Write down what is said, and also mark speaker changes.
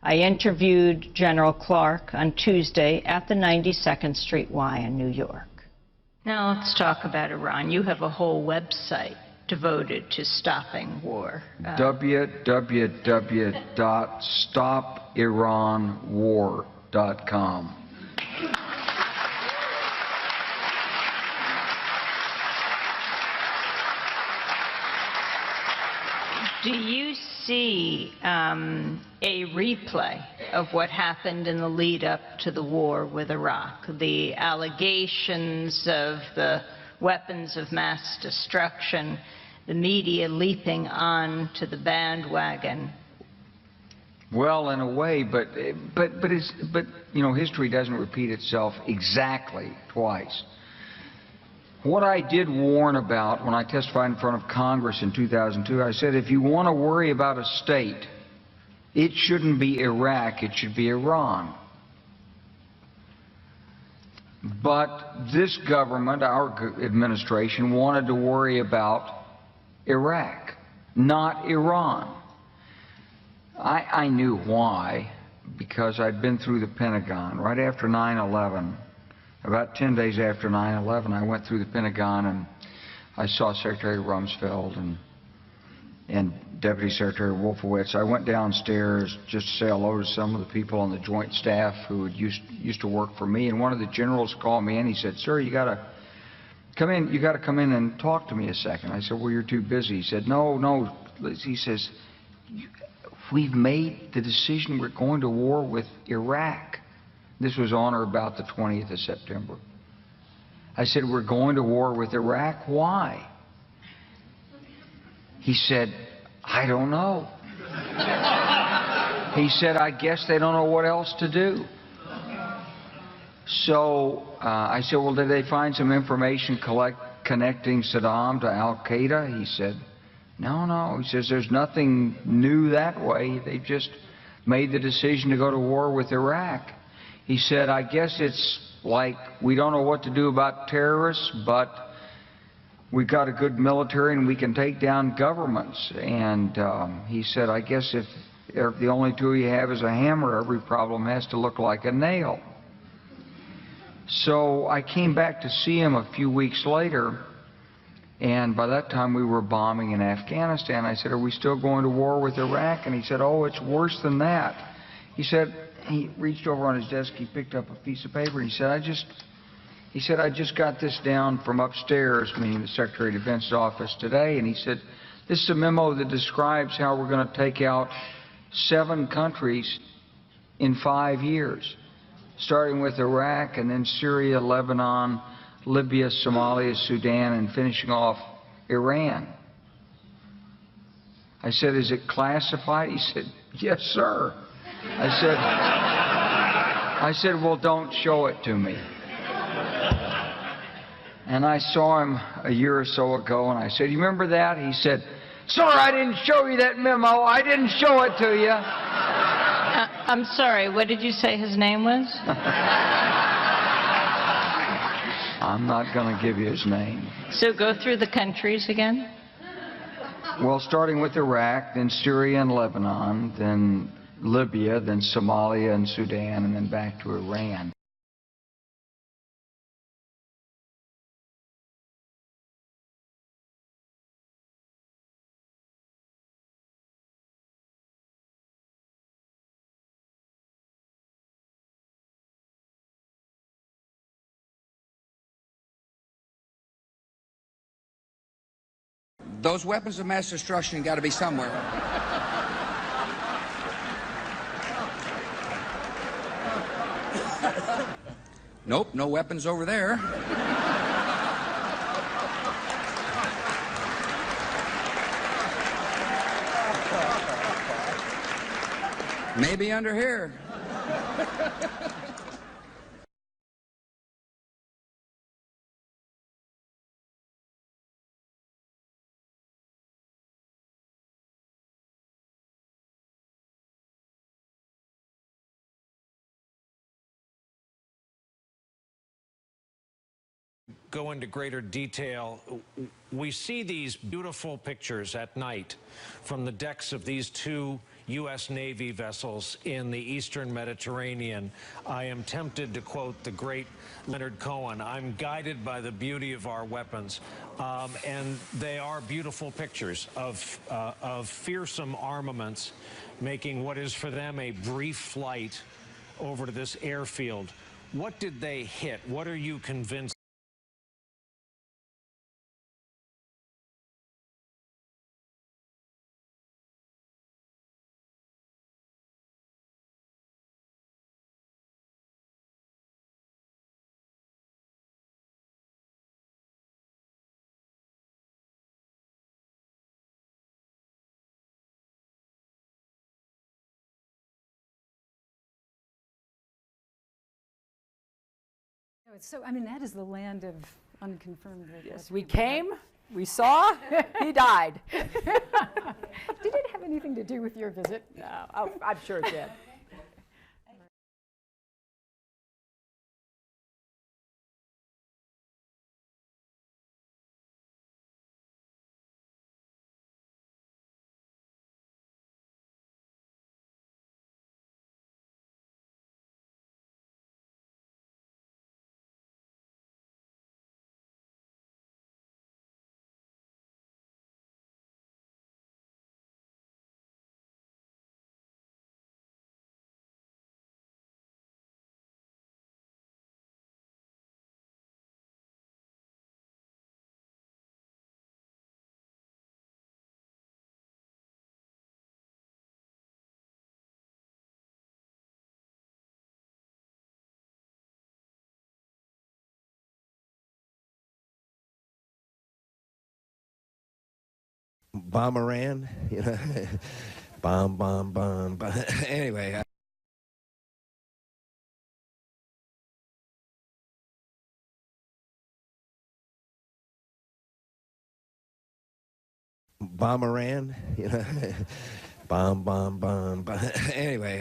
Speaker 1: I interviewed General Clark on Tuesday at the 92nd Street Y in New York. Now let's talk about Iran. You have a whole website devoted to stopping war.
Speaker 2: www.stopiranwar.com.
Speaker 1: Do you see a replay of what happened in the lead up to the war with Iraq? The allegations of the weapons of mass destruction, the media leaping on to the bandwagon?
Speaker 2: Well, in a way, but you know, history doesn't repeat itself exactly twice. What I did warn about when I testified in front of Congress in 2002, I said, if you want to worry about a state, it shouldn't be Iraq, it should be Iran. But this government, our administration, wanted to worry about Iraq, not Iran. I knew why, because I'd been through the Pentagon right after 9/11. About 10 days after 9/11, I went through the Pentagon and I saw Secretary Rumsfeld and Deputy Secretary Wolfowitz. I went downstairs just to say hello to some of the people on the Joint Staff who had used to work for me, and one of the generals called me in. He said, "Sir, you got to come in. You got to come in and talk to me a second." I said, "Well, you're too busy." He said, "No." He says, "We've made the decision. We're going to war with Iraq." This was on or about the 20th of September. I said, "We're going to war with Iraq. Why?" He said, "I don't know." He said, "I guess they don't know what else to do." So I said, "Well, did they find some information connecting Saddam to Al-Qaeda?" He said, No. He says, "There's nothing new that way. They just made the decision to go to war with Iraq." He said, "I guess it's like we don't know what to do about terrorists, but we've got a good military and we can take down governments." And he said, "I guess if the only tool you have is a hammer, every problem has to look like a nail." So I came back to see him a few weeks later, and by that time we were bombing in Afghanistan. I said, "Are we still going to war with Iraq?" And he said, "Oh, it's worse than that." He said, he reached over on his desk, he picked up a piece of paper, and he said, I just got this down from upstairs," meaning the Secretary of Defense's office, today, and he said, "This is a memo that describes how we're going to take out 7 countries in 5 years, starting with Iraq and then Syria, Lebanon, Libya, Somalia, Sudan, and finishing off Iran." I said, "Is it classified?" He said, "Yes, sir." I said, "Well, don't show it to me." And I saw him a year or so ago, and I said, "You remember that?" He said, "Sir, I didn't show you that memo. I didn't show it to you."
Speaker 1: I'm sorry, what did you say his name was?
Speaker 2: I'm not going to give you his name.
Speaker 1: So go through the countries again.
Speaker 2: Well, starting with Iraq, then Syria and Lebanon, then Libya, then Somalia and Sudan, and then back to Iran.
Speaker 3: Those weapons of mass destruction got to be somewhere. Nope, no weapons over there. Maybe under here.
Speaker 4: go into greater detail. We see these beautiful pictures at night from the decks of these two U.S. Navy vessels in the eastern Mediterranean. I am tempted to quote the great Leonard Cohen, "I'm guided by the beauty of our weapons." And they are beautiful pictures of fearsome armaments making what is for them a brief flight over to this airfield. What did they hit? What are you convinced?
Speaker 5: So, I mean, that is the land of unconfirmed.
Speaker 6: Yes, we came, we saw, he died.
Speaker 5: Did it have anything to do with your visit?
Speaker 6: No, oh, I'm sure it did.
Speaker 7: Bomb Iran, you know, bomb, bomb, bomb, bomb. Anyway. Bomb Iran, you know, bomb, bomb, bomb, bomb. Anyway.